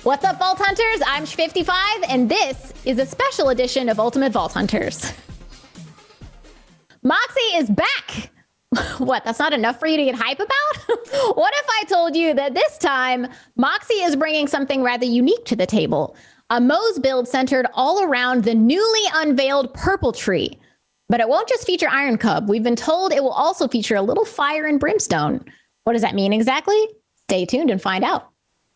What's up, Vault Hunters? I'm Sh55, and this is a special edition of Ultimate Vault Hunters. Moxsy is back! What, that's not enough for you to get hype about? What if I told you that this time, Moxsy is bringing something rather unique to the table? A Moze build centered all around the newly unveiled purple tree. But it won't just feature Iron Cub. We've been told it will also feature a little fire and brimstone. What does that mean exactly? Stay tuned and find out.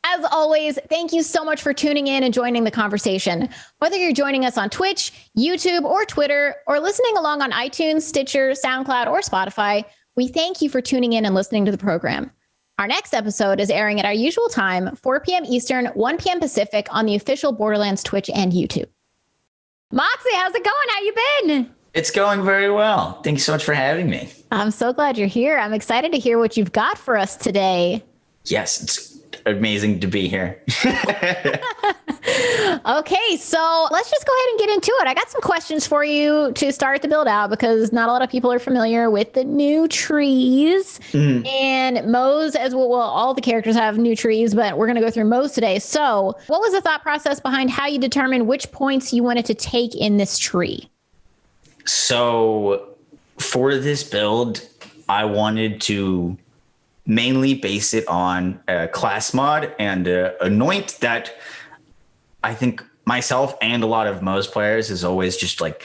As always, thank you so much for tuning in and joining the conversation. Whether you're joining us on Twitch, YouTube, or Twitter, or listening along on iTunes, Stitcher, SoundCloud, or Spotify, we thank you for tuning in and listening to the program. Our next episode is airing at our usual time, 4 p.m. Eastern, 1 p.m. Pacific, on the official Borderlands Twitch and YouTube. Moxsy, how's it going? How you been? It's going very well. Thank you so much for having me. I'm so glad you're here. I'm excited to hear what you've got for us today. Yes, it's amazing to be here. Okay, so let's just go ahead and get into it. I got some questions for you to start the build out because not a lot of people are familiar with the new trees. And Moze, as well, all the characters have new trees, but we're going to go through Moze today. So what was the thought process behind how you determined which points you wanted to take in this tree? So for this build, I wanted to mainly base it on a class mod and anoint that I think myself and a lot of Moze players is always just like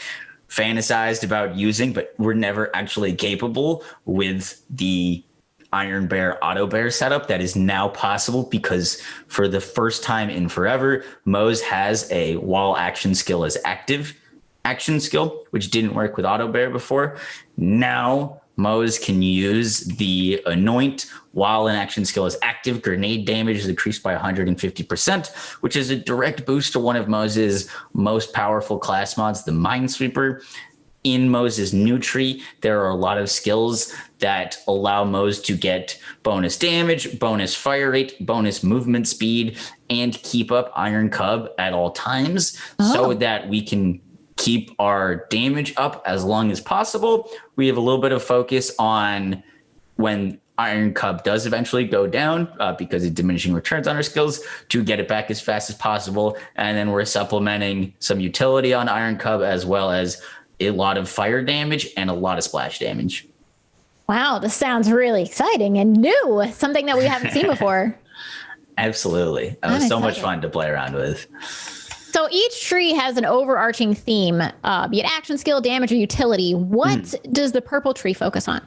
fantasized about using, but we're never actually capable with the Iron Bear Auto Bear setup that is now possible because for the first time in forever, Moze has a while action skill as active action skill, which didn't work with Auto Bear before. Now Moze can use the anoint while an action skill is active. Grenade damage is increased by 150%, which is a direct boost to one of Moze's most powerful class mods, the Minesweeper. In Moze's new tree, there are a lot of skills that allow Moze to get bonus damage, bonus fire rate, bonus movement speed, and keep up Iron Cub at all times so that we can keep our damage up as long as possible. We have a little bit of focus on when Iron Cub does eventually go down because of diminishing returns on our skills to get it back as fast as possible. And then we're supplementing some utility on Iron Cub as well as a lot of fire damage and a lot of splash damage. Wow, this sounds really exciting and new, something that we haven't seen before. Absolutely. It was so much fun to play around with. So each tree has an overarching theme, be it action, skill, damage, or utility. What does the purple tree focus on?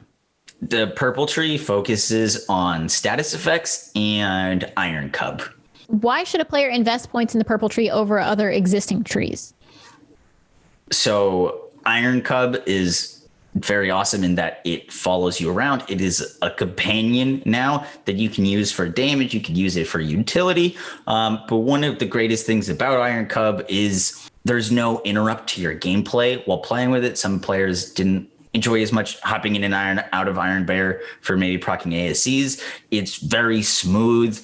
The purple tree focuses on status effects and Iron Cub. Why should a player invest points in the purple tree over other existing trees? So Iron Cub is very awesome in that it follows you around. It is a companion now that you can use for damage. You can use it for utility. But one of the greatest things about Iron Cub is there's no interrupt to your gameplay while playing with it. Some players didn't enjoy as much hopping in and out of Iron Bear for maybe proccing ASCs. It's very smooth.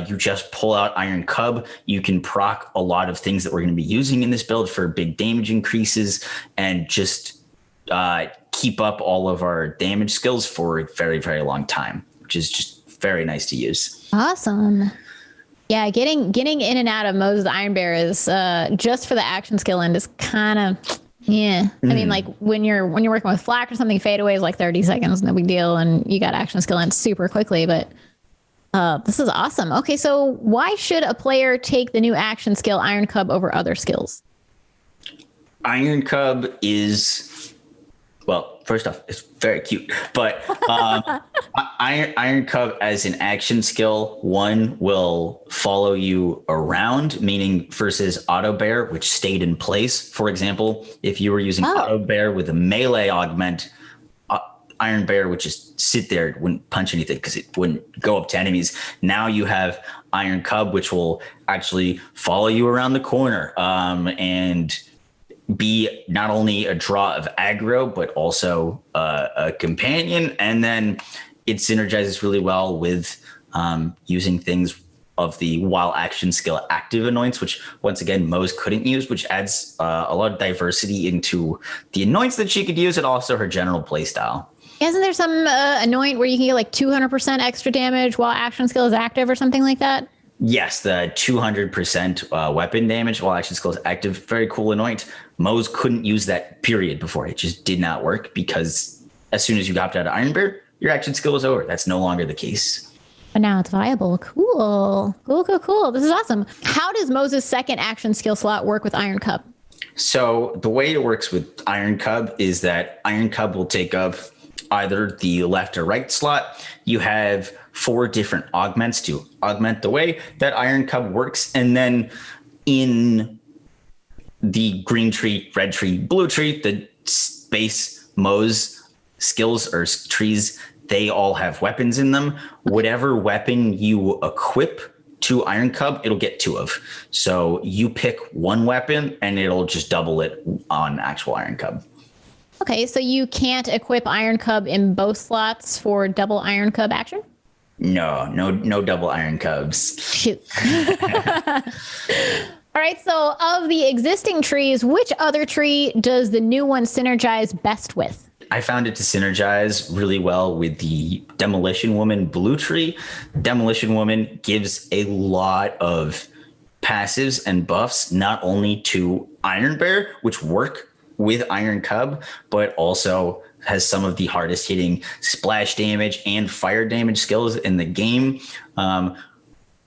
You just pull out Iron Cub. You can proc a lot of things that we're going to be using in this build for big damage increases and just keep up all of our damage skills for a very, very long time, which is just very nice to use. Awesome. Yeah, getting in and out of Moze's Iron Bear is just for the action skill end is kind of, yeah. I mean, like when you're working with flak or something, fadeaway is like 30 seconds, no big deal, and you got action skill end super quickly. But this is awesome. Okay, so why should a player take the new action skill Iron Cub over other skills? Iron Cub is, well, first off, it's very cute, but Iron Cub as an action skill, one will follow you around, meaning versus Auto Bear, which stayed in place. For example, if you were using Auto Bear with a melee augment, Iron Bear would just sit there, it wouldn't punch anything because it wouldn't go up to enemies. Now you have Iron Cub, which will actually follow you around the corner and be not only a draw of aggro, but also a companion. And then it synergizes really well with using things of the while action skill active annoyance, which once again, Moze couldn't use, which adds a lot of diversity into the annoyance that she could use and also her general playstyle. Isn't there some annoyant where you can get like 200% extra damage while action skill is active or something like that? Yes, the 200% weapon damage while action skill is active. Very cool anoint. Moze couldn't use that period before. It just did not work because as soon as you hopped out of Iron Bear, your action skill was over. That's no longer the case. But now it's viable. Cool. Cool. This is awesome. How does Moze's second action skill slot work with Iron Cub? So the way it works with Iron Cub is that Iron Cub will take up either the left or right slot. You have 4 different augments to augment the way that Iron Cub works. And then in the green tree, red tree, blue tree, the base Moze skills or trees, they all have weapons in them. Whatever weapon you equip to Iron Cub, it'll get 2 of. So you pick one weapon and it'll just double it on actual Iron Cub. Okay, so you can't equip Iron Cub in both slots for double Iron Cub action? No double Iron Cubs. Shoot. All right, so of the existing trees, which other tree does the new one synergize best with? I found it to synergize really well with the Demolition Woman blue tree. Demolition Woman gives a lot of passives and buffs, not only to Iron Bear, which work with Iron Cub, but also has some of the hardest hitting splash damage and fire damage skills in the game.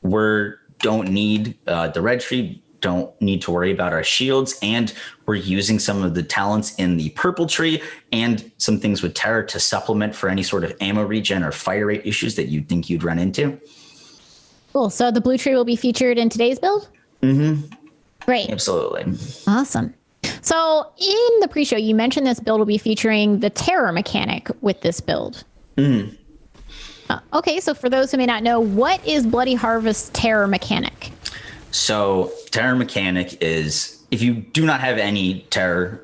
We don't need the red tree, don't need to worry about our shields, and we're using some of the talents in the purple tree and some things with Terror to supplement for any sort of ammo regen or fire rate issues that you'd think you'd run into. Cool. So the blue tree will be featured in today's build? Mm-hmm. Great. Absolutely. Awesome. So in the pre-show, you mentioned this build will be featuring the Terror mechanic with this build. Mm. Okay, so for those who may not know, what is Bloody Harvest's Terror mechanic? So Terror mechanic is if you do not have any Terror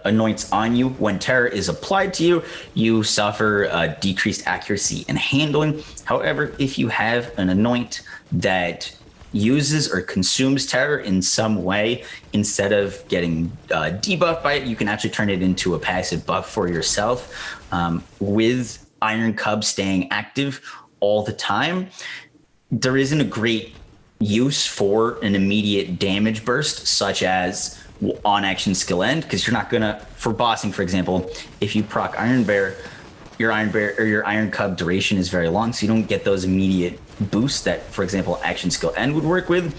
anoints on you, when Terror is applied to you, you suffer decreased accuracy and handling. However, if you have an anoint that uses or consumes Terror in some way, instead of getting debuffed by it, you can actually turn it into a passive buff for yourself. With Iron Cub staying active all the time, there isn't a great use for an immediate damage burst, such as on action skill end, because you're not gonna, for bossing, for example, if you proc Iron Bear, your Iron Cub duration is very long, so you don't get those immediate boosts that, for example, action skill end would work with.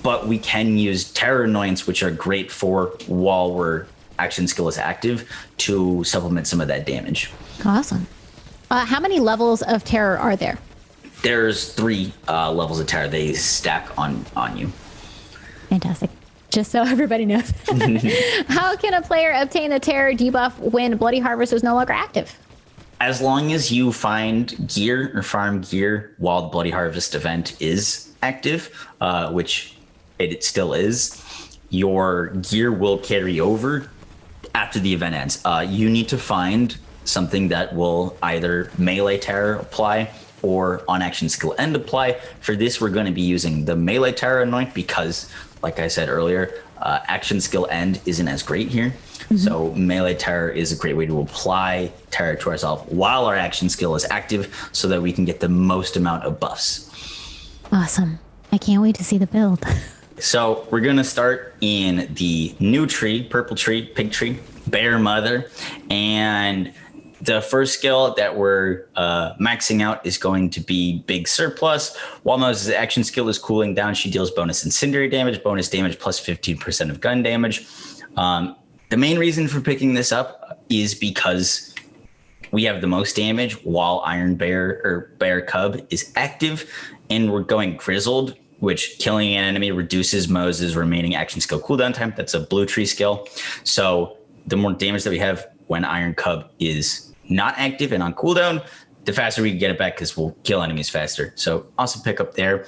But we can use Terror annoyance, which are great for while we're action skill is active, to supplement some of that damage. Awesome. How many levels of Terror are there? There's 3 levels of Terror. They stack on you. Fantastic. Just so everybody knows. How can a player obtain the Terror debuff when Bloody Harvest is no longer active? As long as you find gear or farm gear while the Bloody Harvest event is active, which it still is, your gear will carry over after the event ends. You need to find something that will either melee Terror apply or on action skill end apply. For this, we're going to be using the melee Terror anoint because, like I said earlier, action skill end isn't as great here. Mm-hmm. So melee Terror is a great way to apply Terror to ourselves while our action skill is active so that we can get the most amount of buffs. Awesome. I can't wait to see the build. So we're going to start in the new tree, purple tree, pig tree, bear mother. And the first skill that we're maxing out is going to be Big Surplus. While Moze's action skill is cooling down, she deals bonus incendiary damage, bonus damage plus 15% of gun damage. The main reason for picking this up is because we have the most damage while Iron Bear or Bear Cub is active, and we're going Grizzled, which killing an enemy reduces Moze's remaining action skill cooldown time. That's a blue tree skill. So the more damage that we have when Iron Cub is not active and on cooldown, the faster we can get it back because we'll kill enemies faster. So awesome pick up there.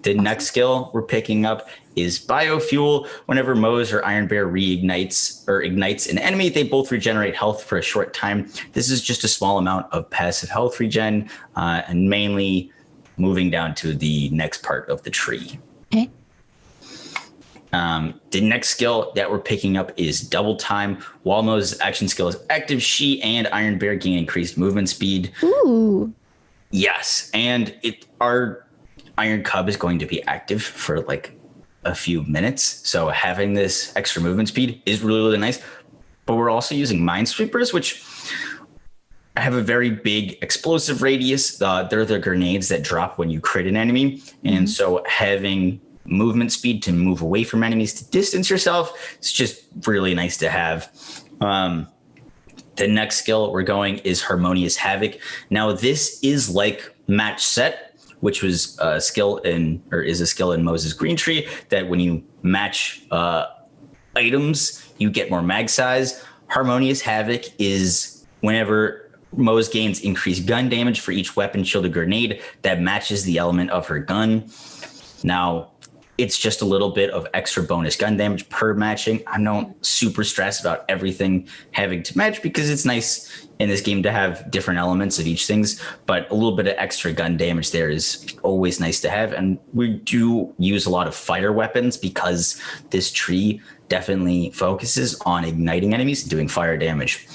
The next skill we're picking up is Biofuel. Whenever Moze or Iron Bear reignites or ignites an enemy, they both regenerate health for a short time. This is just a small amount of passive health regen, and mainly moving down to the next part of the tree. Okay. The next skill that we're picking up is Double Time. While Moze's action skill is active, she and Iron Bear gain increased movement speed. Ooh. Yes, and our Iron Cub is going to be active for like a few minutes. So having this extra movement speed is really, really nice. But we're also using Minesweepers, which have a very big explosive radius. They're the grenades that drop when you crit an enemy. And so having movement speed to move away from enemies to distance yourself, it's just really nice to have. The next skill we're going is Harmonious Havoc. Now this is like Match Set, which was a skill is a skill in Moze's Green Tree, that when you match items, you get more mag size. Harmonious Havoc is whenever Moze gains increased gun damage for each weapon, shield, or grenade that matches the element of her gun. Now, it's just a little bit of extra bonus gun damage per matching. I'm not super stressed about everything having to match because it's nice in this game to have different elements of each things, but a little bit of extra gun damage there is always nice to have. And we do use a lot of fire weapons because this tree definitely focuses on igniting enemies and doing fire damage.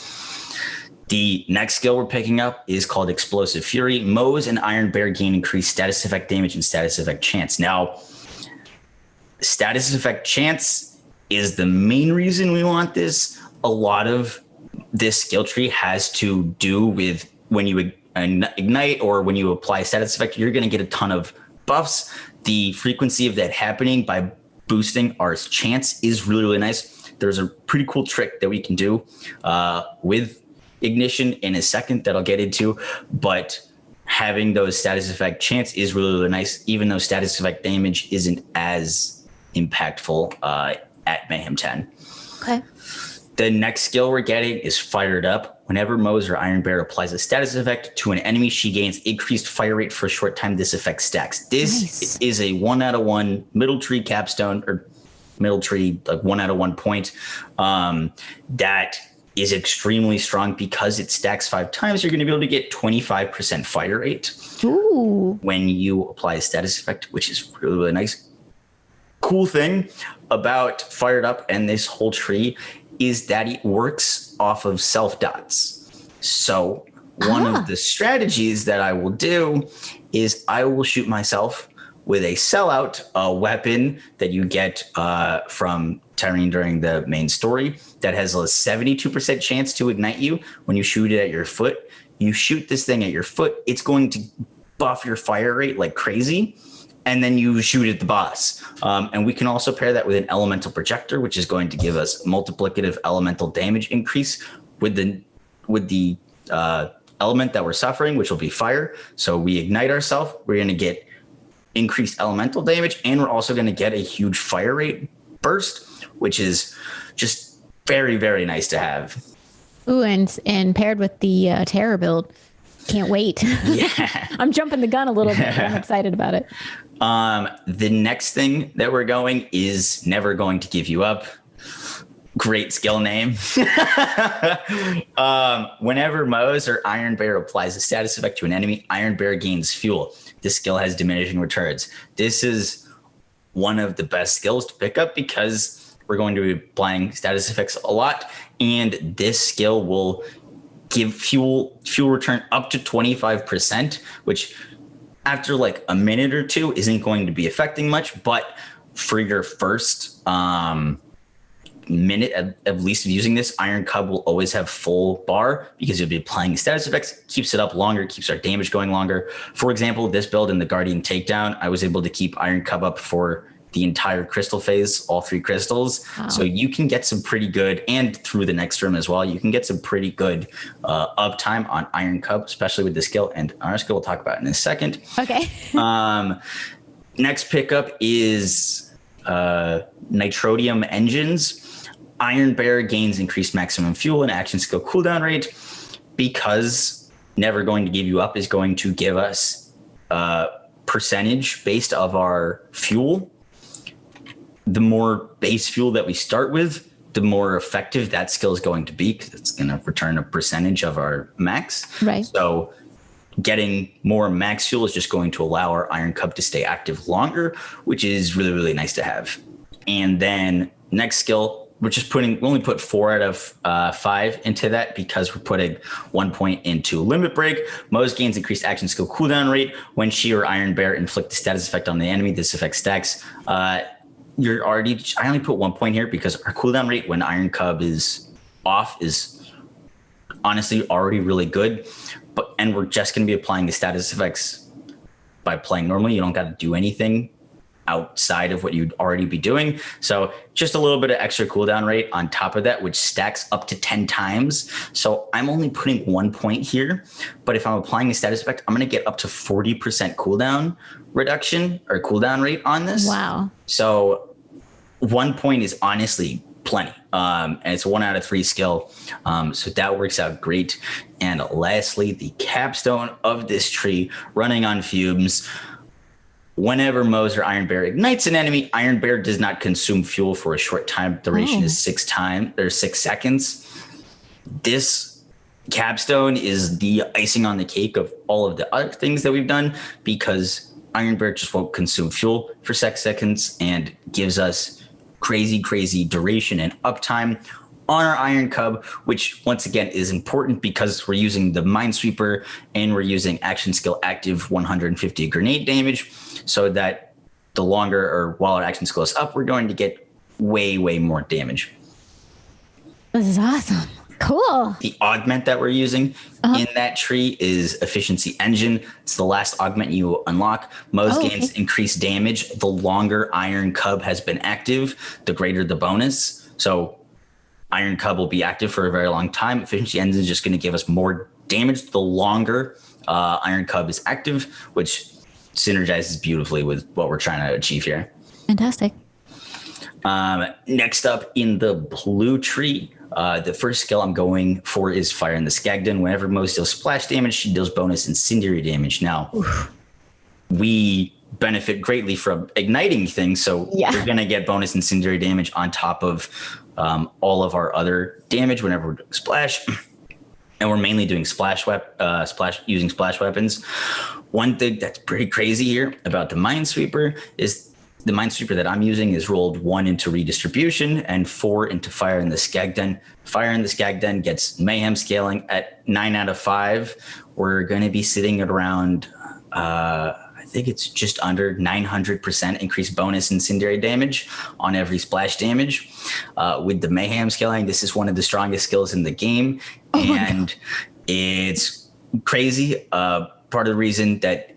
The next skill we're picking up is called Explosive Fury. Moze and Iron Bear gain increased status effect damage and status effect chance. Now, status effect chance is the main reason we want this. A lot of this skill tree has to do with when you ignite or when you apply status effect, you're going to get a ton of buffs. The frequency of that happening by boosting our chance is really, really nice. There's a pretty cool trick that we can do with ignition in a second that I'll get into, but having those status effect chance is really, really nice, even though status effect damage isn't as impactful at Mayhem 10. Okay. The next skill we're getting is Fired Up. Whenever Moze or Iron Bear applies a status effect to an enemy, she gains increased fire rate for a short time. This effect stacks. This is a 1/1 middle tree capstone, or middle tree, like 1/1 point. That is extremely strong because it stacks 5 times. You're going to be able to get 25% fire rate. Ooh. When you apply a status effect, which is really, really nice. Cool thing about Fired Up and this whole tree is that it works off of self dots. So one of the strategies that I will do is I will shoot myself with a sellout, a weapon that you get from Tyrene during the main story that has a 72% chance to ignite you when you shoot it at your foot. You shoot this thing at your foot, it's going to buff your fire rate like crazy. And then you shoot at the boss. And we can also pair that with an elemental projector, which is going to give us multiplicative elemental damage increase with the element that we're suffering, which will be fire. So we ignite ourselves. We're going to get increased elemental damage, and we're also going to get a huge fire rate burst, which is just very, very nice to have. Ooh, and paired with the terror build. Can't wait. Yeah. I'm jumping the gun a little bit. I'm excited about it. The next thing that we're going is Never Going to Give You Up. Great skill name. Whenever Moze or Iron Bear applies a status effect to an enemy, Iron Bear gains fuel. This skill has diminishing returns. This is one of the best skills to pick up because we're going to be applying status effects a lot, and this skill will give fuel return up to 25%, which after like a minute or two isn't going to be affecting much, but for your first minute at least of using this, Iron Cub will always have full bar because you'll be applying status effects, keeps it up longer, keeps our damage going longer. For example, this build in the Guardian Takedown, I was able to keep Iron Cub up for the entire crystal phase, all 3 crystals. Wow. So you can get some pretty good, and through the next room as well, you can get some pretty good uptime on Iron Cub, especially with the skill. And our skill we'll talk about in a second. Okay. Next pickup is Nitrodium Engines. Iron Bear gains increased maximum fuel and action skill cooldown rate because Never Going to Give You Up is going to give us percentage based of our fuel. The more base fuel that we start with, the more effective that skill is going to be because it's going to return a percentage of our max. Right. So getting more max fuel is just going to allow our Iron Cub to stay active longer, which is really, really nice to have. And then next skill we only put 4 out of 5 into that because we're putting 1 point into Limit Break. Moze gains increased action skill cooldown rate when she or Iron Bear inflict a status effect on the enemy. This effect stacks. I only put 1 point here because our cooldown rate when Iron Cub is off is honestly already really good. And we're just going to be applying the status effects by playing normally. You don't got to do anything outside of what you'd already be doing. So just a little bit of extra cooldown rate on top of that, which stacks up to 10 times. So I'm only putting 1 point here, but if I'm applying a status effect, I'm going to get up to 40% cooldown reduction or cooldown rate on this. Wow. So 1 point is honestly plenty. And it's 1 out of 3 skill. So that works out great. And lastly, the capstone of this tree running on fumes. Whenever Moze or Iron Bear ignites an enemy, Iron Bear does not consume fuel for a short time. Duration is 6 seconds. This capstone is the icing on the cake of all of the other things that we've done because Iron Bear just won't consume fuel for 6 seconds and gives us crazy duration and uptime on our Iron Cub, which once again is important because we're using the Minesweeper and we're using action skill active 150 grenade damage, so that the longer or while our action skill is up, we're going to get way more damage. This is awesome. Cool. The augment that we're using in that tree is Efficiency Engine. It's the last augment you unlock. Moze gains increased damage. The longer Iron Cub has been active, the greater the bonus. So Iron Cub will be active for a very long time. Efficiency Engine is just going to give us more damage the longer Iron Cub is active, which synergizes beautifully with what we're trying to achieve here. Fantastic. Next up in the blue tree, the first skill I'm going for is Fire in the Skagden. Whenever Moze deals splash damage, she deals bonus incendiary damage. Now, we benefit greatly from igniting things, so we're going to get bonus incendiary damage on top of all of our other damage whenever we're doing splash. And we're mainly doing using splash weapons. One thing that's pretty crazy here about the Minesweeper is the Minesweeper that I'm using is rolled 1 into Redistribution and 4 into Fire in the Skagden. Fire in the Skagden gets Mayhem scaling at 9 out of 5. We're going to be sitting at around, I think it's just under 900% increased bonus incendiary damage on every splash damage. With the Mayhem scaling, this is one of the strongest skills in the game. And it's crazy. Part of the reason that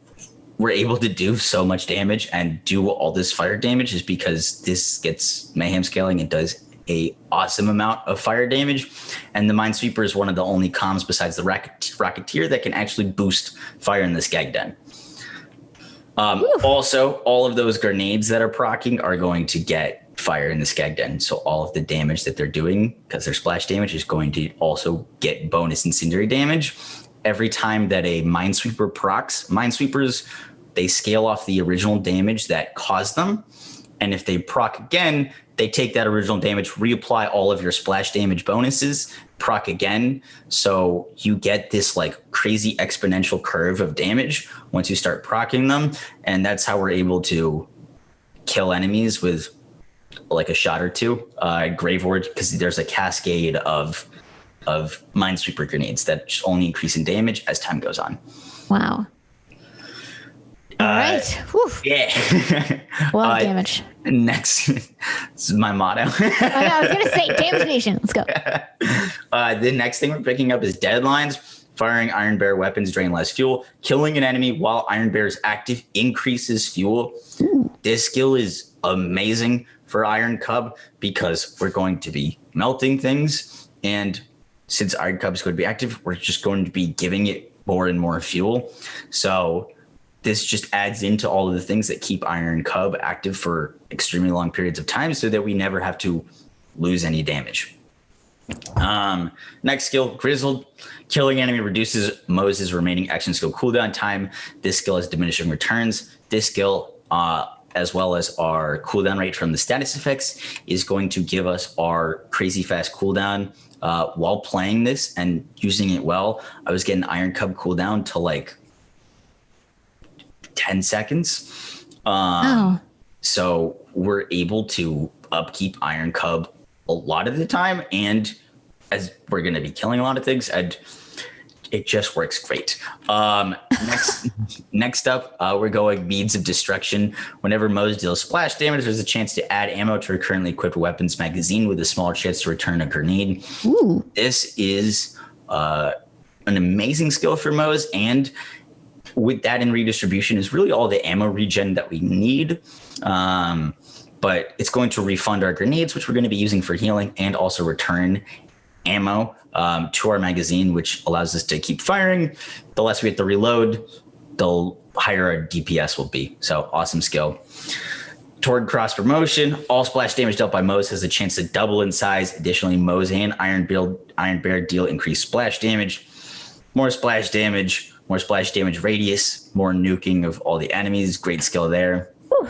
we're able to do so much damage and do all this fire damage is because this gets Mayhem scaling and does a awesome amount of fire damage. And the Minesweeper is one of the only comms besides the Rocketeer that can actually boost Fire in the Skagden. Also, all of those grenades that are proccing are going to get Fire in the Skagden. So all of the damage that they're doing, because their splash damage, is going to also get bonus incendiary damage. Every time that a Minesweeper procs, Minesweepers, they scale off the original damage that caused them. And if they proc again, they take that original damage, reapply all of your splash damage bonuses, proc again. So you get this like crazy exponential curve of damage once you start proccing them. And that's how we're able to kill enemies with like a shot or two. Grave Ward, because there's a cascade of Minesweeper grenades that just only increase in damage as time goes on. Wow. All right. Whew. Yeah. Well, damage. Next, this is my motto. I was going to say, Damage Nation. Let's go. The next thing we're picking up is Deadlines. Firing Iron Bear weapons drain less fuel. Killing an enemy while Iron Bear is active increases fuel. Ooh. This skill is amazing for Iron Cub because we're going to be melting things. And since Iron Cub is going to be active, we're just going to be giving it more and more fuel. So this just adds into all of the things that keep Iron Cub active for extremely long periods of time so that we never have to lose any damage. Next skill, Grizzled. Killing enemy reduces Moze's remaining action skill cooldown time. This skill has diminishing returns. This skill, as well as our cooldown rate from the status effects, is going to give us our crazy fast cooldown. While playing this and using it well, I was getting Iron Cub cooldown to like 10 seconds. So we're able to upkeep Iron Cub a lot of the time. And as we're going to be killing a lot of things, it just works great. Next up, we're going Beads of Destruction. Whenever Moze deals splash damage, there's a chance to add ammo to a currently equipped weapons magazine with a small chance to return a grenade. Ooh. This is an amazing skill for Moze, and with that in redistribution is really all the ammo regen that we need. But it's going to refund our grenades, which we're going to be using for healing, and also return ammo to our magazine, which allows us to keep firing. The less we have to reload, the higher our DPS will be. So awesome skill. Toward cross promotion, all splash damage dealt by Moze has a chance to double in size. Additionally, Moze and Iron Bear deal increased splash damage. More splash damage radius, more nuking of all the enemies. Great skill there. Whew.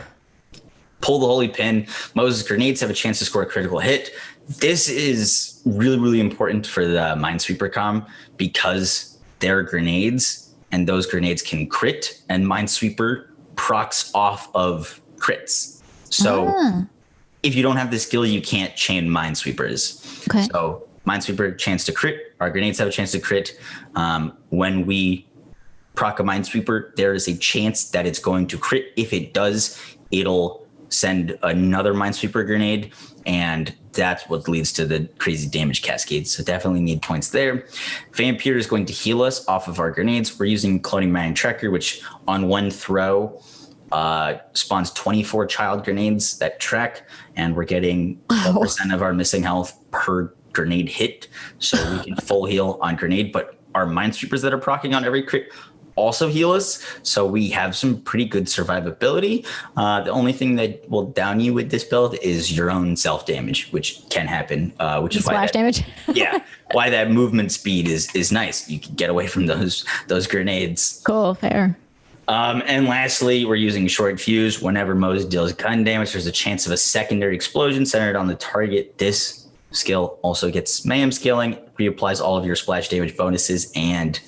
Pull the Holy Pin. Moze's grenades have a chance to score a critical hit. This is really, really important for the Minesweeper comm because they're grenades and those grenades can crit, and Minesweeper procs off of crits. So if you don't have the skill, you can't chain Minesweepers. Okay. So Minesweeper chance to crit. Our grenades have a chance to crit. When we proc a Minesweeper, there is a chance that it's going to crit. If it does, it'll send another Minesweeper grenade, and that's what leads to the crazy damage cascade. So definitely need points there. Vampire is going to heal us off of our grenades. We're using Cloning Man Tracker, which on one throw spawns 24 child grenades that track, and we're getting 12% of our missing health per grenade hit. So we can full heal on grenade, but our Minesweepers that are proccing on every crit also heal us, so we have some pretty good survivability. The only thing that will down you with this build is your own self damage, which can happen. Which is splash damage. Yeah, why that movement speed is nice. You can get away from those grenades. Cool, fair. And lastly, we're using Short Fuse. Whenever Moze deals gun damage, there's a chance of a secondary explosion centered on the target. This skill also gets mayhem scaling, reapplies all of your splash damage bonuses, and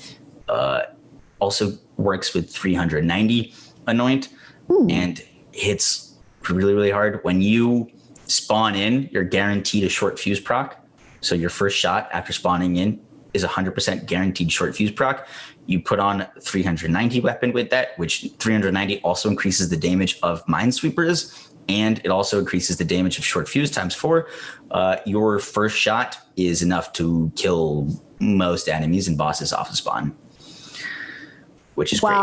also works with 390 anoint. Ooh. And hits really, really hard. When you spawn in, you're guaranteed a short fuse proc. So your first shot after spawning in is 100% guaranteed short fuse proc. You put on 390 weapon with that, which 390 also increases the damage of Minesweepers, and it also increases the damage of short fuse times 4. Your first shot is enough to kill most enemies and bosses off the spawn, which is great.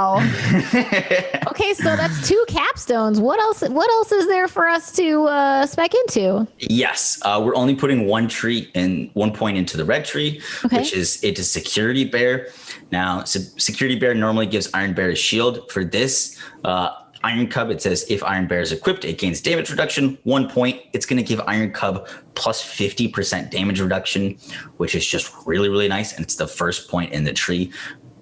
Okay, so that's 2 capstones. What else is there for us to spec into? Yes, we're only putting one point into the red tree, which is Security Bear. Now, Security Bear normally gives Iron Bear a shield. For this Iron Cub, it says if Iron Bear is equipped, it gains damage reduction 1 point. It's going to give Iron Cub plus 50% damage reduction, which is just really, really nice. And it's the first point in the tree.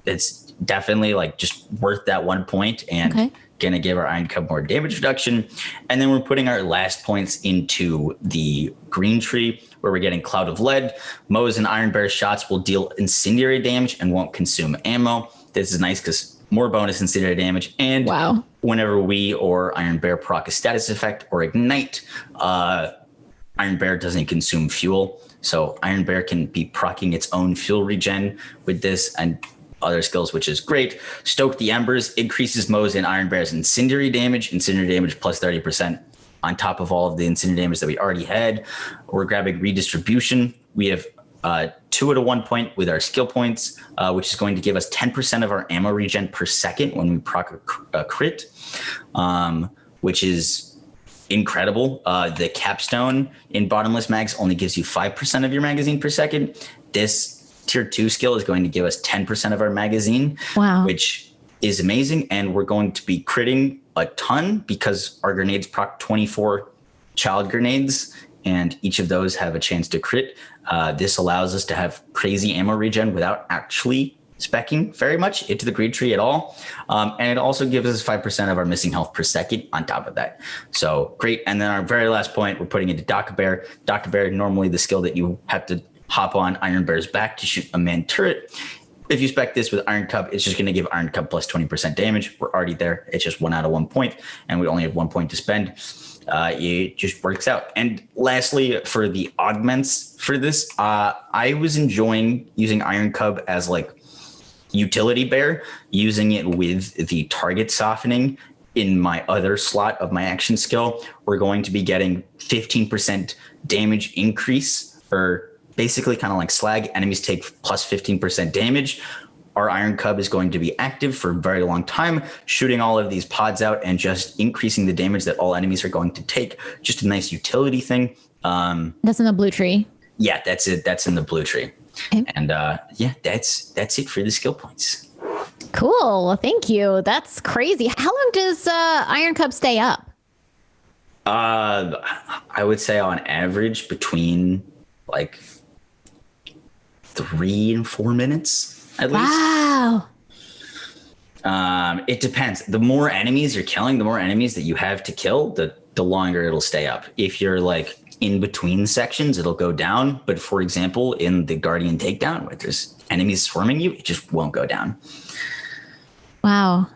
It's definitely like just worth that 1 point and gonna give our Iron Cub more damage reduction. And then we're putting our last points into the green tree where we're getting Cloud of Lead. Moze and Iron Bear shots will deal incendiary damage and won't consume ammo. This is nice because more bonus incendiary damage. And whenever we or Iron Bear proc a status effect or ignite, Iron Bear doesn't consume fuel. So Iron Bear can be proccing its own fuel regen with this and other skills, which is great. Stoke the Embers increases Moze and Iron Bear's incendiary damage plus 30% on top of all of the incendiary damage that we already had. We're grabbing redistribution. We have 2 at a 1 point with our skill points, which is going to give us 10% of our ammo regen per second when we proc a crit, which is incredible. The capstone in bottomless mags only gives you 5% of your magazine per second. This tier 2 skill is going to give us 10% of our magazine, which is amazing. And we're going to be critting a ton because our grenades proc 24 child grenades, and each of those have a chance to crit. This allows us to have crazy ammo regen without actually speccing very much into the green tree at all. And it also gives us 5% of our missing health per second on top of that. So great. And then our very last point, we're putting into Daka Bear. Daka Bear, normally the skill that you have to hop on Iron Bear's back to shoot a man turret. if you spec this with Iron Cup, it's just going to give Iron Cup plus 20% damage. We're already there. It's just 1 out of 1 point, and we only have 1 point to spend. It just works out. And lastly, for the augments for this, I was enjoying using Iron Cup as like utility bear, using it with the target softening in my other slot of my action skill. We're going to be getting 15% damage increase, or basically kind of like slag. Enemies take plus 15% damage. Our Iron Cub is going to be active for a very long time, shooting all of these pods out and just increasing the damage that all enemies are going to take. Just a nice utility thing. That's in the blue tree. Yeah, that's it. That's in the blue tree. Okay. And yeah, that's it for the skill points. Cool. Well, thank you. That's crazy. How long does Iron Cub stay up? I would say on average between like 3 and 4 minutes. At least. Wow. It depends. The more enemies you're killing, the more enemies that you have to kill, the longer it'll stay up. If you're like in between sections, it'll go down. But for example, in the Guardian Takedown, where there's enemies swarming you, it just won't go down. Wow.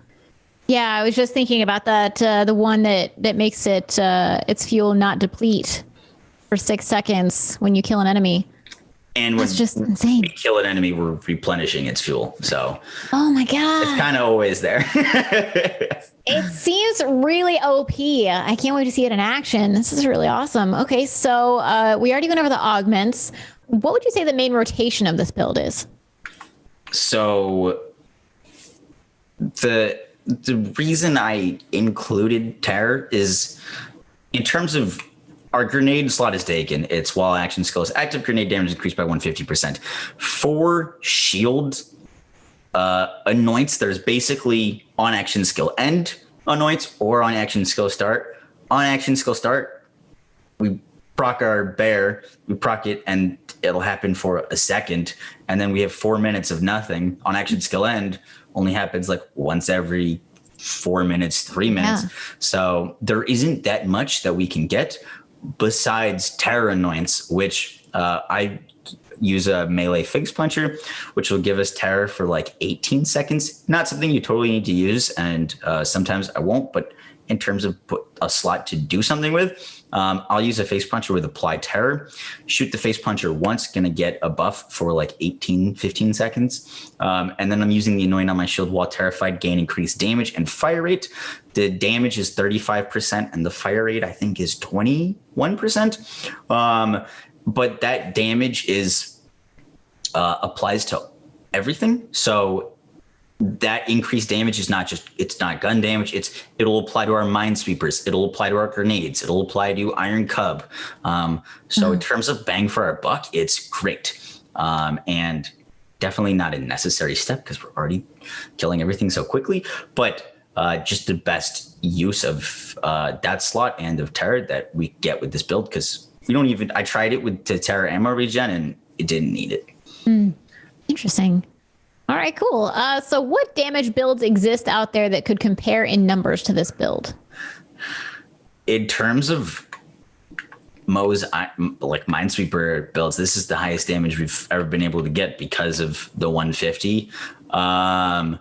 Yeah, I was just thinking about that. The one that makes it its fuel not deplete for 6 seconds when you kill an enemy. And that's just insane. We kill an enemy, we're replenishing its fuel. So, oh my God, it's kind of always there. It seems really OP. I can't wait to see it in action. This is really awesome. Okay, so we already went over the augments. What would you say the main rotation of this build is? So, the reason I included Terror is in terms of our grenade slot is taken. It's while action skills active, grenade damage increased by 150%. For shield anoints, there's basically on action skill end anoints or on action skill start. On action skill start, we proc our bear, we proc it, and it'll happen for a second. And then we have 4 minutes of nothing. On action skill end only happens like once every 4 minutes, 3 minutes. Yeah. So there isn't that much that we can get besides Terror Annoyance, which I use a melee Figs Puncher, which will give us Terror for like 18 seconds. Not something you totally need to use, and sometimes I won't, but in terms of put a slot to do something with, I'll use a Face Puncher with Apply Terror. Shoot the Face Puncher once, gonna get a buff for like 15 seconds. And then I'm using the Anoint on my shield while terrified, gain increased damage and fire rate. The damage is 35% and the fire rate I think is 21%. But that damage is applies to everything. So that increased damage is it's not gun damage. It'll apply to our minesweepers. It'll apply to our grenades. It'll apply to Iron Cub. So in terms of bang for our buck, it's great. And definitely not a necessary step because we're already killing everything so quickly, but just the best use of that slot and of Terror that we get with this build, because I tried it with the Terror ammo regen and it didn't need it. Interesting. All right, cool. So what damage builds exist out there that could compare in numbers to this build? In terms of Moze, like Minesweeper builds, this is the highest damage we've ever been able to get because of the 150. And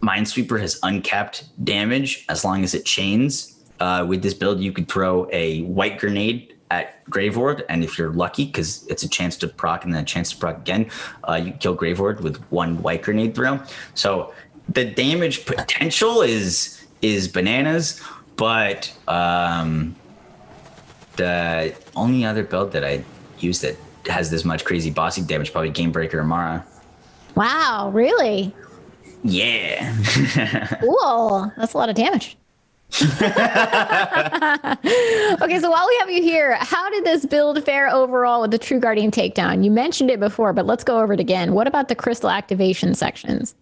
Minesweeper has uncapped damage as long as it chains. With this build, you could throw a white grenade at Graveward, and if you're lucky, because it's a chance to proc and then a chance to proc again, you kill Graveward with one white grenade throw. So the damage potential is bananas, but the only other build that I use that has this much crazy bossy damage, probably Gamebreaker Amara. Wow, really? Yeah. Cool. That's a lot of damage. Okay, so while we have you here, how did this build fare overall with the True Guardian Takedown? You mentioned it before, but let's go over it again. What about the crystal activation sections?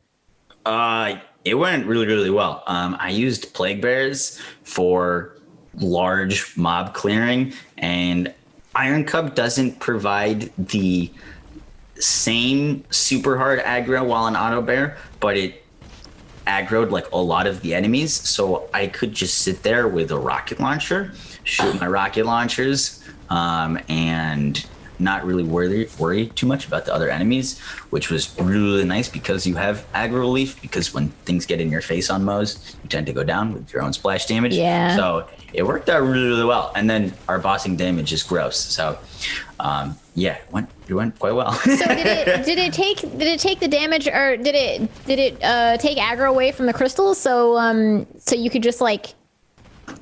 It went really, really well. I used Plague Bears for large mob clearing, and Iron Cub doesn't provide the same super hard aggro while an auto bear, but it aggroed like a lot of the enemies, so I could just sit there with a rocket launcher, shoot my rocket launchers, and not really worry too much about the other enemies, which was really nice because you have aggro relief. Because when things get in your face on Moze, you tend to go down with your own splash damage. Yeah. So it worked out really, really well. And then our bossing damage is gross. So yeah, it went quite well. So did it take the damage, or did it take aggro away from the crystals? So so you could just like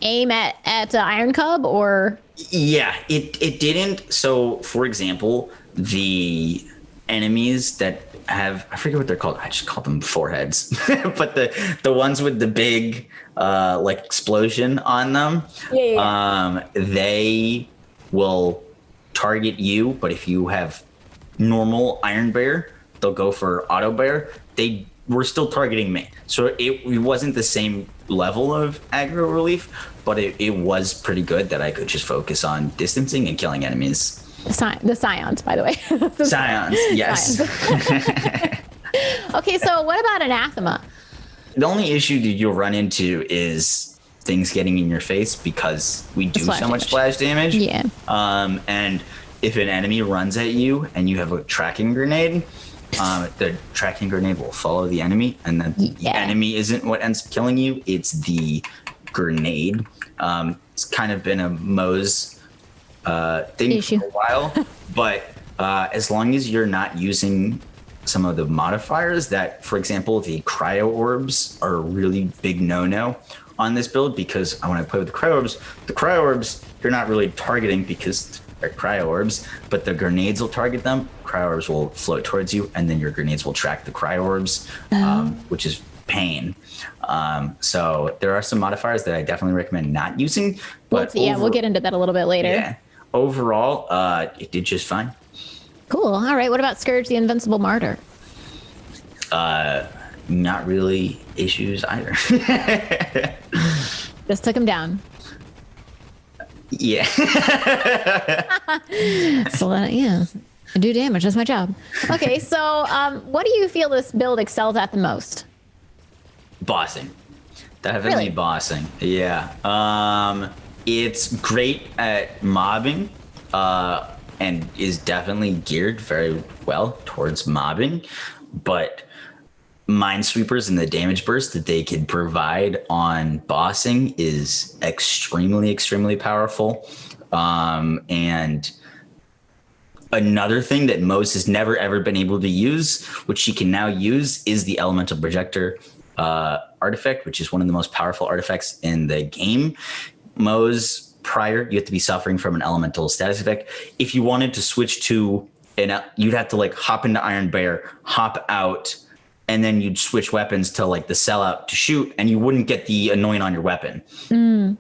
aim at Iron Cub, or? Yeah, it didn't. So, for example, the enemies that have, I forget what they're called. I just call them foreheads, but the ones with the big like explosion on them, they will target you. But if you have normal Iron Bear, they'll go for Auto Bear. They were still targeting me, so it wasn't the same level of aggro relief, but it was pretty good that I could just focus on distancing and killing enemies. The Scions, by the way. Scions, yes. Okay, so what about Anathema? The only issue that you'll run into is things getting in your face because we do so much splash damage. Yeah. And if an enemy runs at you and you have a tracking grenade, the tracking grenade will follow the enemy, and then the enemy isn't what ends up killing you. It's the grenade. It's kind of been a Moze thing issue for a while, but as long as you're not using some of the modifiers that, for example, the cryo orbs are a really big no-no on this build, because when I play with the cryo orbs, you're not really targeting because they're cryo orbs, but the grenades will target them. Cryo orbs will float towards you, and then your grenades will track the cryo orbs, which is pain. So there are some modifiers that I definitely recommend not using. But we'll get into that a little bit later. Yeah, overall, it did just fine. Cool. All right. What about Scourge the Invincible Martyr? Not really issues either. Just took him down. Yeah. So yeah, I do damage. That's my job. Okay, so what do you feel this build excels at the most? Bossing. Definitely Really? bossing. Yeah. It's great at mobbing, and is definitely geared very well towards mobbing, but Minesweepers and the damage burst that they can provide on bossing is extremely, extremely powerful. And another thing that Moze has never ever been able to use, which she can now use, is the Elemental Projector artifact, which is one of the most powerful artifacts in the game. Moze, prior, you have to be suffering from an elemental status effect. If you wanted to switch to you'd have to like hop into Iron Bear, hop out, and then you'd switch weapons to like the sellout to shoot, and you wouldn't get the anoint on your weapon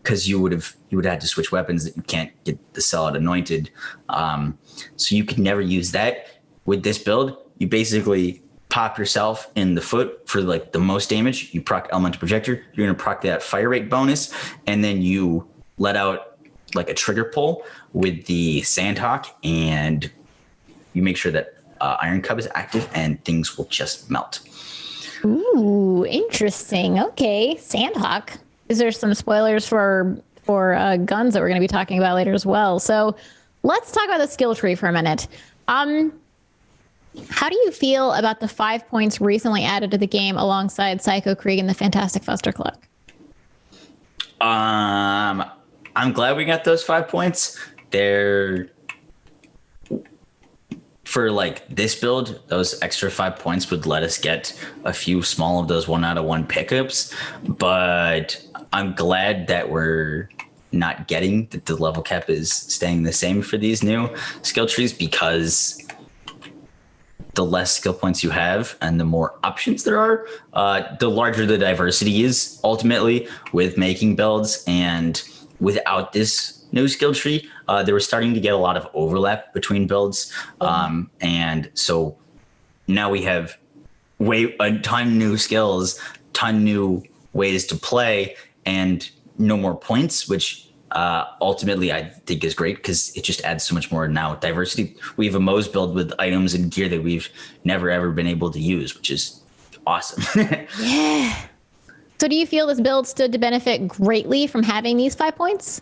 because you would have had to switch weapons that you can't get the sellout anointed. So you could never use that. With this build, you basically pop yourself in the foot for like the most damage. You proc Elemental Projector. You're gonna proc that fire rate bonus, and then you let out like a trigger pull with the Sandhawk, and you make sure that Iron Cub is active, and things will just melt. Ooh, interesting. Okay, Sandhawk. Is there some spoilers for guns that we're going to be talking about later as well? So let's talk about the skill tree for a minute. How do you feel about the 5 points recently added to the game alongside Psycho Krieg and the Fantastic Fustercluck? I'm glad we got those 5 points. They're, for like this build, those extra 5 points would let us get a few small of those 1-out-of-1 pickups, but I'm glad that we're not getting that the level cap is staying the same for these new skill trees, because the less skill points you have and the more options there are, the larger the diversity is ultimately with making builds. And without this new skill tree, they were starting to get a lot of overlap between builds. And so now we have a ton new skills, ton new ways to play, and no more points, which ultimately I think is great because it just adds so much more now diversity. We have a Moze build with items and gear that we've never ever been able to use, which is awesome. Yeah. So do you feel this build stood to benefit greatly from having these 5 points?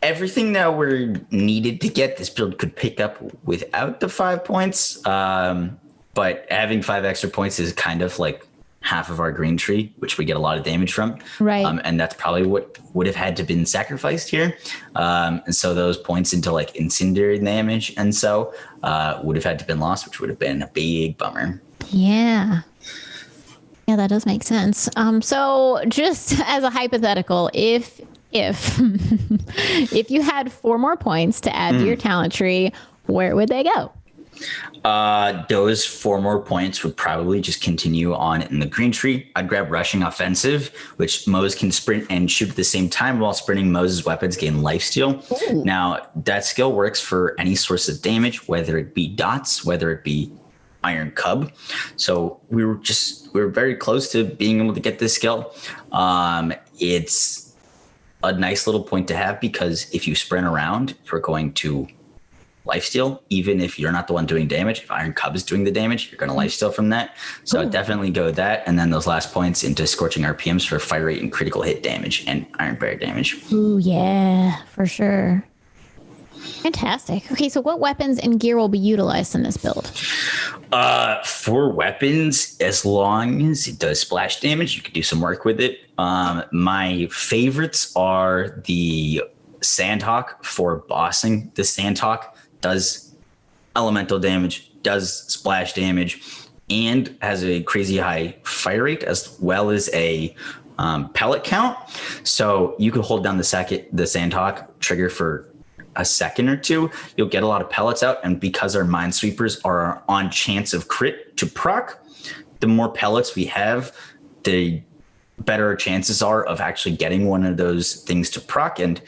everything that we're needed to get this build could pick up without the 5 points. But having 5 extra points is kind of like half of our green tree, which we get a lot of damage from. Right. And that's probably what would have had to been sacrificed here. And so those points into like incendiary damage and so would have had to been lost, which would have been a big bummer. Yeah. Yeah, that does make sense. So just as a hypothetical, if if you had 4 more points to add to your talent tree, where would they go? Those 4 more points would probably just continue on in the green tree. I'd grab rushing offensive, which Moze can sprint and shoot at the same time. While sprinting, Moze's weapons gain lifesteal. Ooh. Now that skill works for any source of damage, whether it be dots, whether it be Iron Cub. So we were very close to being able to get this skill. It's a nice little point to have because if you sprint around, you're going to lifesteal, even if you're not the one doing damage. If Iron Cub is doing the damage, you're going to lifesteal from that. So definitely go with that. And then those last points into scorching RPMs for fire rate and critical hit damage and Iron Bear damage. Ooh, yeah, for sure. Fantastic. Okay, so what weapons and gear will be utilized in this build? For weapons, as long as it does splash damage, you can do some work with it. My favorites are the Sandhawk for bossing. The Sandhawk does elemental damage, does splash damage, and has a crazy high fire rate as well as a pellet count. So you could hold down the Sandhawk trigger for a second or two, you'll get a lot of pellets out. And because our minesweepers are on chance of crit to proc, the more pellets we have, the better our chances are of actually getting one of those things to proc. And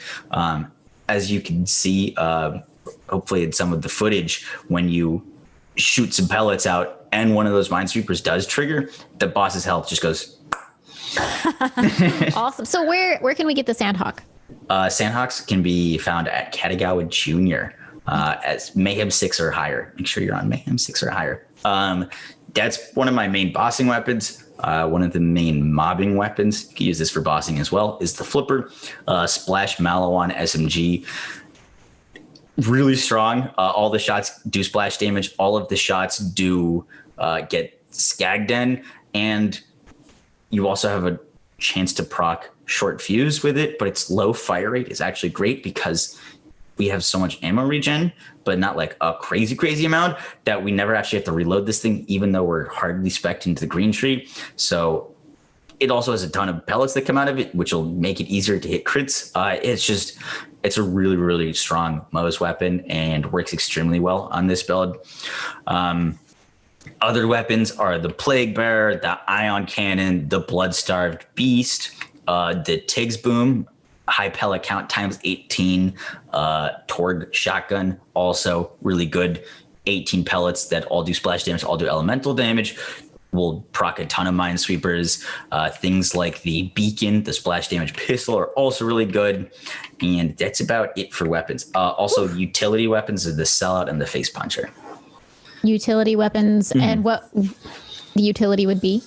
as you can see, hopefully in some of the footage, when you shoot some pellets out and one of those minesweepers does trigger, the boss's health just goes. Awesome. So where can we get the Sandhawk? Sandhawks can be found at Katagawa Jr. As Mayhem 6 or higher. Make sure you're on Mayhem 6 or higher. That's one of my main bossing weapons. One of the main mobbing weapons, you can use this for bossing as well, is the Flipper. Splash Mallow SMG. Really strong. All the shots do splash damage. All of the shots do get skagged in. And you also have a chance to proc short fuse with it, but its low fire rate is actually great because we have so much ammo regen, but not like a crazy amount that we never actually have to reload this thing, even though we're hardly spec'd into the green tree. So it also has a ton of pellets that come out of it, which will make it easier to hit crits. It's a really strong Moze weapon and works extremely well on this build. Other weapons are the Plague Bearer, the Ion Cannon, the Blood-Starved Beast, the Tiggs Boom, high pellet count times 18, Torg Shotgun, also really good. 18 pellets that all do splash damage, all do elemental damage. Will proc a ton of minesweepers. Things like the Beacon, the splash damage pistol are also really good. And that's about it for weapons. Also, utility weapons are the Sellout and the Face Puncher. Utility weapons, and what the utility would be?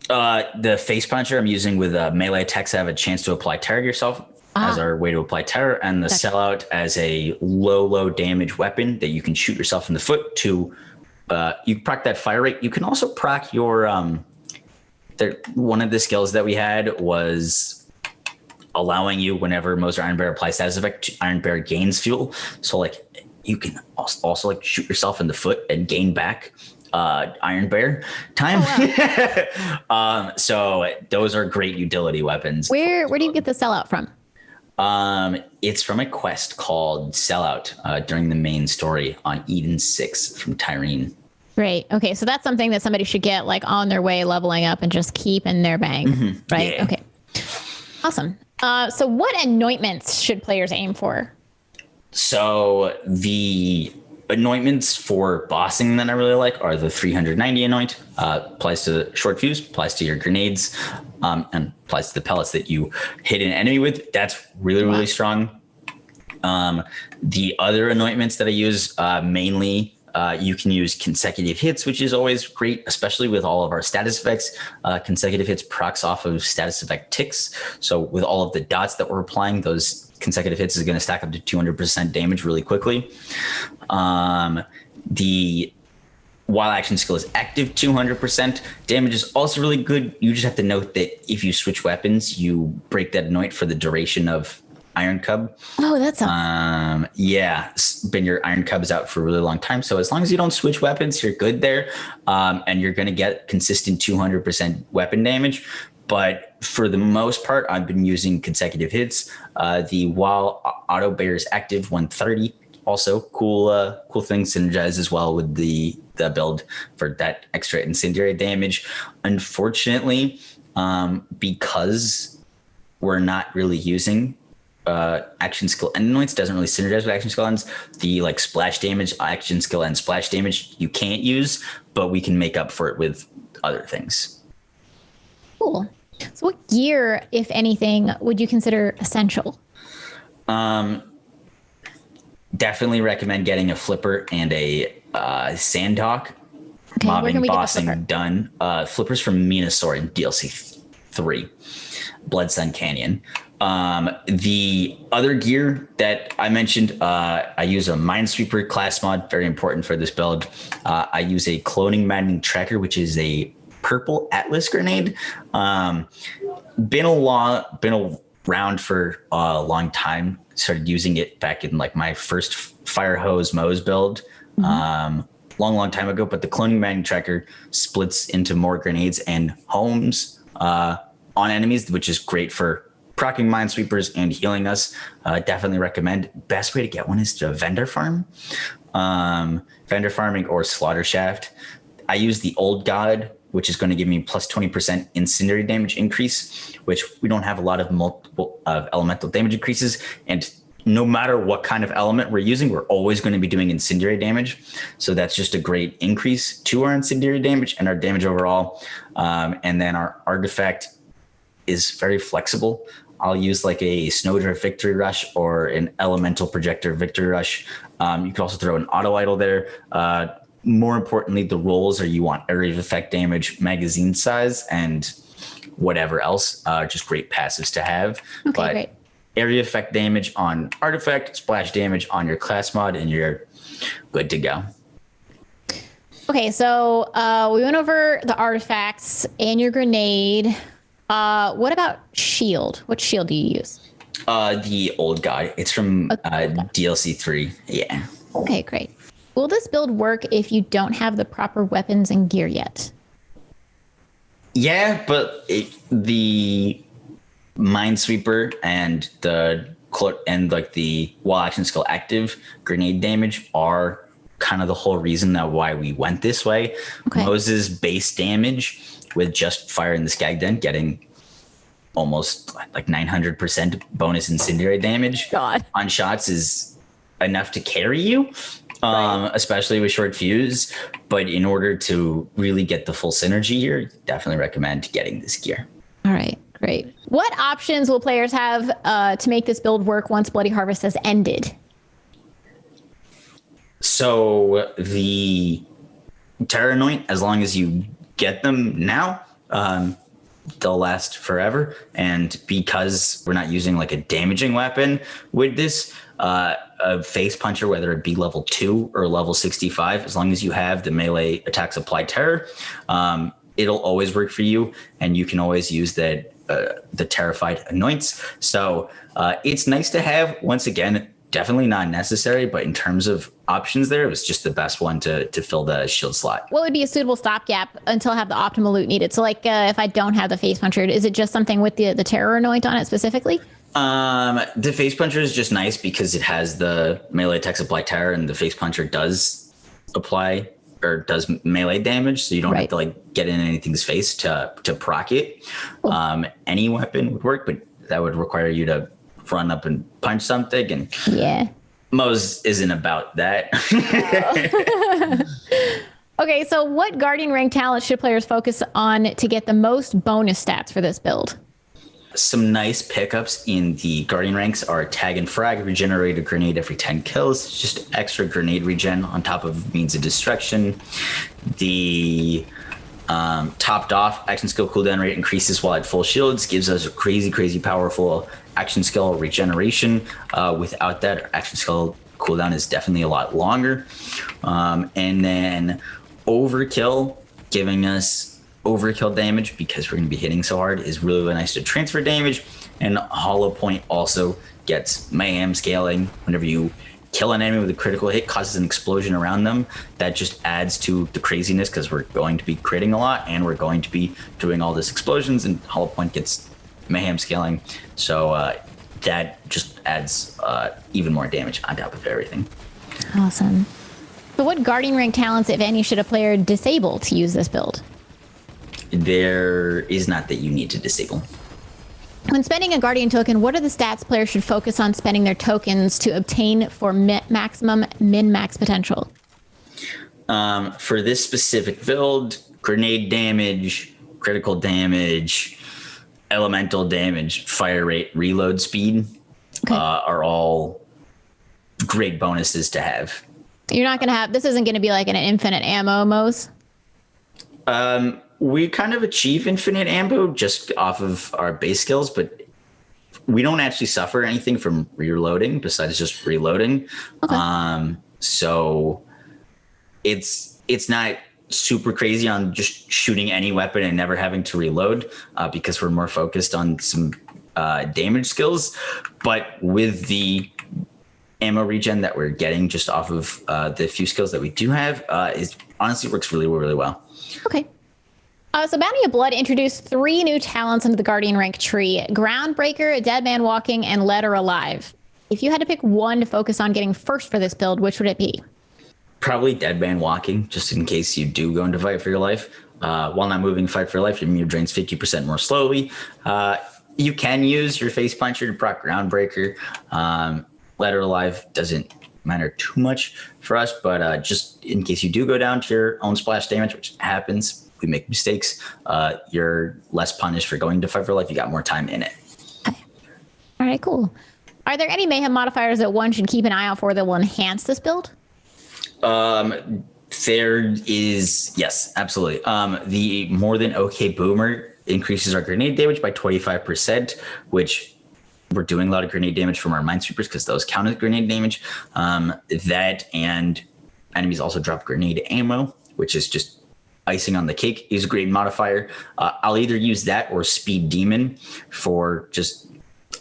The Face Puncher I'm using with melee attacks have a chance to apply terror to yourself as our way to apply terror, and the Sellout as a low damage weapon that you can shoot yourself in the foot to you proc that fire rate. You can also proc your one of the skills that we had was allowing you, whenever Moze or Iron Bear applies status effect, Iron Bear gains fuel. So like you can also like shoot yourself in the foot and gain back Iron Bear time. Oh, wow. So those are great utility weapons. Where do you get the Sellout from? It's from a quest called Sellout during the main story on Eden 6 from Tyrene. Great. Okay, so that's something that somebody should get like on their way leveling up and just keep in their bag, right? Yeah. Okay. Awesome. So what anointments should players aim for? So the anointments for bossing that I really like are the 390 anoint. Applies to the short fuse, applies to your grenades, and applies to the pellets that you hit an enemy with. That's really strong. The other anointments that I use mainly You can use consecutive hits, which is always great, especially with all of our status effects. Consecutive hits procs off of status effect ticks. So with all of the dots that we're applying, those consecutive hits is going to stack up to 200% damage really quickly. The while action skill is active, 200% damage is also really good. You just have to note that if you switch weapons, you break that anoint for the duration of Iron Cub. Oh, that sounds... Yeah, been your Iron Cub is out for a really long time. So as long as you don't switch weapons, you're good there. And you're going to get consistent 200% weapon damage. But for the most part, I've been using consecutive hits. The while auto bear is active, 130. Also cool thing, synergize as well with the build for that extra incendiary damage. Unfortunately, because we're not really using action skill end anoints, doesn't really synergize with action skill ends. The like splash damage, action skill end splash damage you can't use, but we can make up for it with other things. Cool. So what gear, if anything, would you consider essential? Definitely recommend getting a flipper and a sand dock. Okay, Mobbing, bossing done. Flippers from Venusaur in DLC 3, Blood Sun Canyon. The other gear that I mentioned, I use a Minesweeper class mod, very important for this build. I use a cloning maddening tracker, which is a purple Atlas grenade. Been around for a long time. Started using it back in like my first Fire Hose Moze build, long time ago. But the cloning maddening tracker splits into more grenades and homes on enemies, which is great for proccing Minesweepers and healing us. Definitely recommend. Best way to get one is to vendor farm, vendor farming or slaughter shaft. I use the old god, which is going to give me plus 20% incendiary damage increase, which we don't have a lot of multiple elemental damage increases. And no matter what kind of element we're using, we're always going to be doing incendiary damage. So that's just a great increase to our incendiary damage and our damage overall. And then our artifact is very flexible. I'll use like a Snowdrift Victory Rush or an Elemental Projector Victory Rush. You could also throw an Auto Idol there. More importantly, the roles are you want area of effect damage, magazine size, and whatever else. Just great passives to have. Okay, but great. Area effect damage on artifact, splash damage on your class mod, and you're good to go. Okay, so we went over the artifacts and your grenade. What about shield? What shield do you use? The old god. It's from DLC 3. Yeah. Okay, great. Will this build work if you don't have the proper weapons and gear yet? Yeah, but the Minesweeper and the wall action skill active grenade damage are kind of the whole reason that why we went this way. Okay. Moze's base damage with just fire in the Skag Den getting almost like 900% bonus incendiary damage on shots is enough to carry you. Right. Especially with short fuse. But in order to really get the full synergy here, definitely recommend getting this gear. All right, great. What options will players have to make this build work once Bloody Harvest has ended? So the Terror Anoint, as long as you get them now, they'll last forever. And because we're not using like a damaging weapon with this, a face puncher, whether it be level 2 or level 65, as long as you have the melee attacks apply terror, it'll always work for you. And you can always use the terrified anoints. So it's nice to have. Once again, definitely not necessary, but in terms of options there, it was just the best one to fill the shield slot. What would be a suitable stopgap until I have the optimal loot needed? So like if I don't have the face puncher, is it just something with the terror anoint on it specifically? The face puncher is just nice because it has the melee attacks apply terror, and the face puncher does apply or does melee damage, so you don't have to like get in anything's face to proc it. Cool. Any weapon would work, but that would require you to run up and punch something, and Moze isn't about that. Okay, so what guardian rank talent should players focus on to get the most bonus stats for this build? Some nice pickups in the Guardian ranks are Tag and Frag, regenerate a grenade every 10 kills. It's just extra grenade regen on top of Means of Destruction. The topped off action skill cooldown rate increases while at full shields, gives us a crazy powerful action skill regeneration. Without that, action skill cooldown is definitely a lot longer. And then Overkill, giving us overkill damage because we're going to be hitting so hard, is really nice to transfer damage. And Hollow Point also gets mayhem scaling. Whenever you kill an enemy with a critical hit, causes an explosion around them. That just adds to the craziness because we're going to be critting a lot and we're going to be doing all this explosions, and Hollow Point gets mayhem scaling. So that just adds even more damage on top of everything. Awesome. So what Guardian rank talents, if any, should a player disable to use this build? There is not that you need to disable. When spending a Guardian token, what are the stats players should focus on spending their tokens to obtain for maximum min-max potential? For this specific build, grenade damage, critical damage, elemental damage, fire rate, reload speed are all great bonuses to have. You're not going to have, this isn't going to be like an infinite ammo Moze? We kind of achieve infinite ammo just off of our base skills, but we don't actually suffer anything from reloading besides just reloading. Okay. So it's not super crazy on just shooting any weapon and never having to reload because we're more focused on some damage skills. But with the ammo regen that we're getting just off of the few skills that we do have, it honestly works really well. Okay. So Bounty of Blood introduced 3 new talents into the Guardian rank tree: Groundbreaker, Dead Man Walking, and Lead or Alive. If you had to pick one to focus on getting first for this build, which would it be? Probably Dead Man Walking, just in case you do go into Fight for Your Life. While not moving Fight for Your Life, your meter drains 50% more slowly. You can use your Face Puncher to proc Groundbreaker. Lead or Alive doesn't matter too much for us, but just in case you do go down to your own splash damage, which happens, we make mistakes, you're less punished for going to Fight for Life. You got more time in it. Okay. All right, cool. Are there any mayhem modifiers that one should keep an eye out for that will enhance this build? There is, yes, absolutely. The More Than Okay Boomer increases our grenade damage by 25%, which we're doing a lot of grenade damage from our Minesweepers because those count as grenade damage. That and enemies also drop grenade ammo, which is just icing on the cake, is a great modifier. I'll either use that or Speed Demon for just,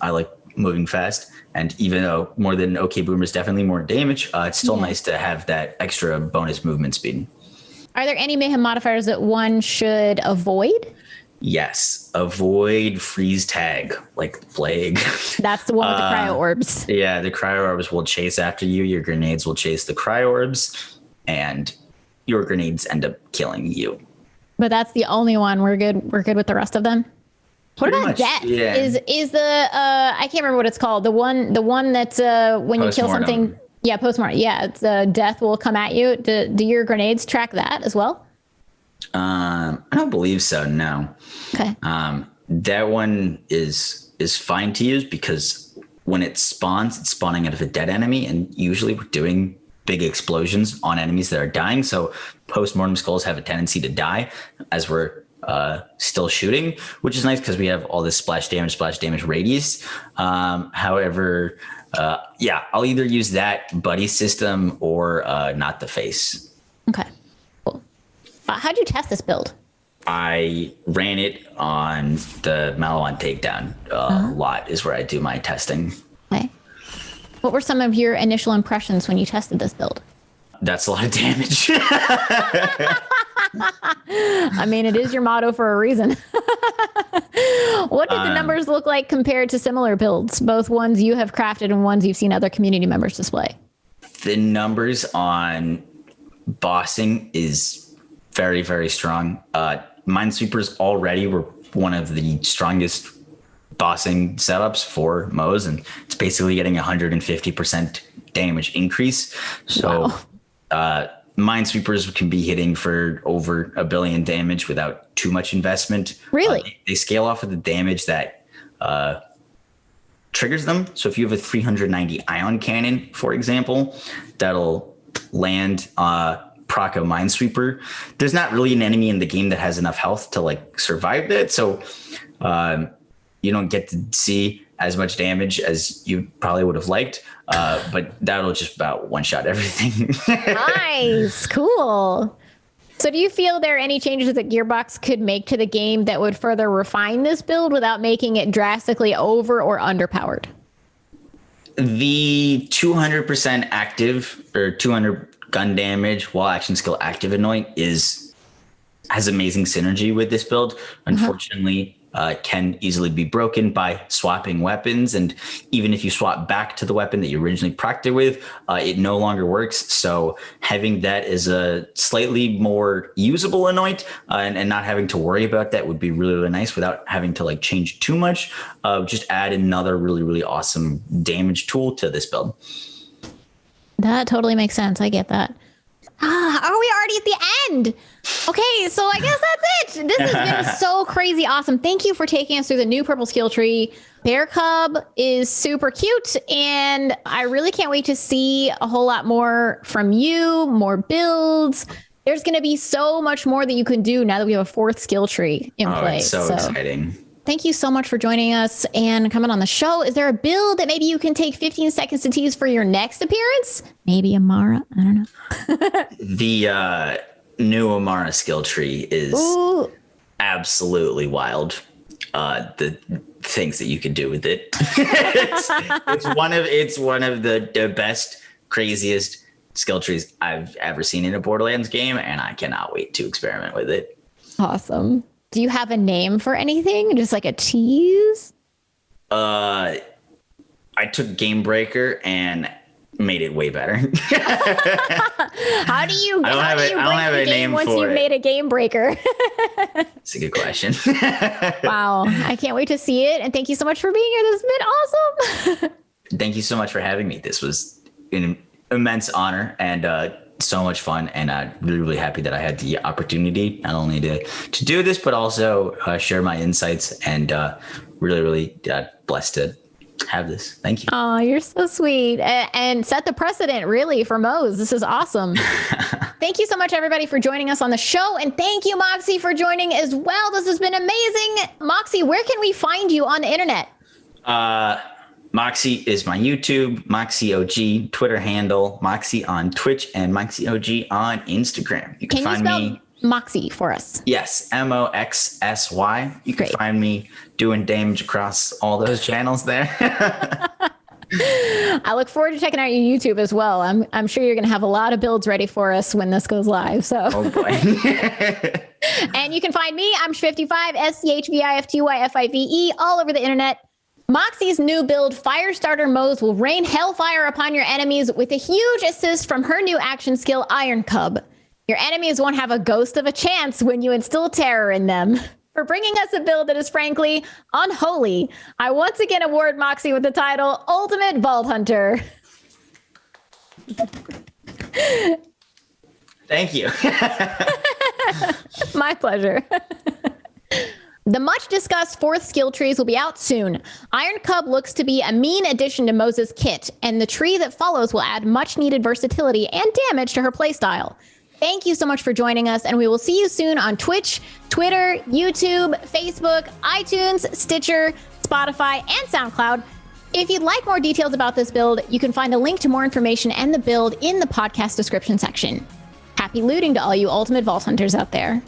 I like moving fast. And even though More Than Okay Boomer is definitely more damage, it's still nice to have that extra bonus movement speed. Are there any mayhem modifiers that one should avoid? Yes, avoid freeze tag like the plague. That's the one with the cryo orbs. Yeah, the cryo orbs will chase after you. Your grenades will chase the cryo orbs, and your grenades end up killing you. But that's the only one. We're good with the rest of them. What Pretty about much, death? yeah. Is the I can't remember what it's called. The one that's when you kill something. Yeah, postmortem. Yeah, it's death will come at you. Do your grenades track that as well? I don't believe so. No. Okay. That one is fine to use because when it spawns, it's spawning out of a dead enemy, and usually we're doing big explosions on enemies that are dying. So post-mortem skulls have a tendency to die as we're still shooting, which is nice because we have all this splash damage radius. However, I'll either use that buddy system or not the face. Okay, cool. How'd you test this build? I ran it on the Malawan takedown. A lot is where I do my testing. Okay. What were some of your initial impressions when you tested this build? That's a lot of damage. I mean, it is your motto for a reason. What did the numbers look like compared to similar builds, both ones you have crafted and ones you've seen other community members display? The numbers on bossing is very, very strong. Minesweepers already were one of the strongest bossing setups for Moze, and it's basically getting 150% damage increase. So Minesweepers can be hitting for over 1 billion damage without too much investment. Really? They scale off of the damage that triggers them. So if you have a 390 ion cannon, for example, that'll land proc a Minesweeper. There's not really an enemy in the game that has enough health to like survive that. So you don't get to see as much damage as you probably would have liked. But that'll just about one-shot everything. Nice. Cool. So do you feel there are any changes that Gearbox could make to the game that would further refine this build without making it drastically over or underpowered? The 200% active or 200 gun damage while action skill active anoint has amazing synergy with this build. Unfortunately, can easily be broken by swapping weapons. And even if you swap back to the weapon that you originally procced it with, it no longer works. So having that as a slightly more usable anoint and not having to worry about that would be really, really nice without having to like change too much. Just add another really, really awesome damage tool to this build. That totally makes sense. I get that. Are we already at the end? Okay, so I guess that's it. This has been so crazy awesome. Thank you for taking us through the new purple skill tree. Bear Cub is super cute, and I really can't wait to see a whole lot more from you, more builds. There's going to be so much more that you can do now that we have a fourth skill tree in place. It's so exciting. Thank you so much for joining us and coming on the show. Is there a build that maybe you can take 15 seconds to tease for your next appearance? Maybe Amara? I don't know. The new Amara skill tree is absolutely wild. The things that you can do with it. it's one of the best, craziest skill trees I've ever seen in a Borderlands game, and I cannot wait to experiment with it. Awesome. Do you have a name for anything? Just like a tease? I took Game Breaker and made it way better. How do you break the game once you've made a game breaker? It's a good question. Wow. I can't wait to see it. And thank you so much for being here. This has been awesome. Thank you so much for having me. This was an immense honor and so much fun, and I'm really, really happy that I had the opportunity not only to do this, but also share my insights, and really, really blessed to have this. Thank you. Oh, you're so sweet, and set the precedent really for Moze. This is awesome. Thank you so much, everybody, for joining us on the show, and thank you, Moxsy, for joining as well. This has been amazing. Moxsy, where can we find you on the internet? Moxsy is my YouTube, Moxsy OG Twitter handle, Moxsy on Twitch, and Moxsy OG on Instagram. You can find me Moxsy for us. Yes, Moxsy. You can find me doing damage across all those channels there. I look forward to checking out your YouTube as well. I'm sure you're going to have a lot of builds ready for us when this goes live. So. Oh boy. And you can find me. I'm Shvifty5, SCHVIFTYFIVE, all over the internet. Moxsy's new build, Firestarter Moze, will rain hellfire upon your enemies with a huge assist from her new action skill, Iron Cub. Your enemies won't have a ghost of a chance when you instill terror in them. For bringing us a build that is frankly unholy, I once again award Moxsy with the title Ultimate Vault Hunter. Thank you. My pleasure. The much discussed fourth skill trees will be out soon. Iron Cub looks to be a mean addition to Moze's kit, and the tree that follows will add much needed versatility and damage to her playstyle. Thank you so much for joining us, and we will see you soon on Twitch, Twitter, YouTube, Facebook, iTunes, Stitcher, Spotify, and SoundCloud. If you'd like more details about this build, you can find a link to more information and the build in the podcast description section. Happy looting to all you Ultimate Vault Hunters out there.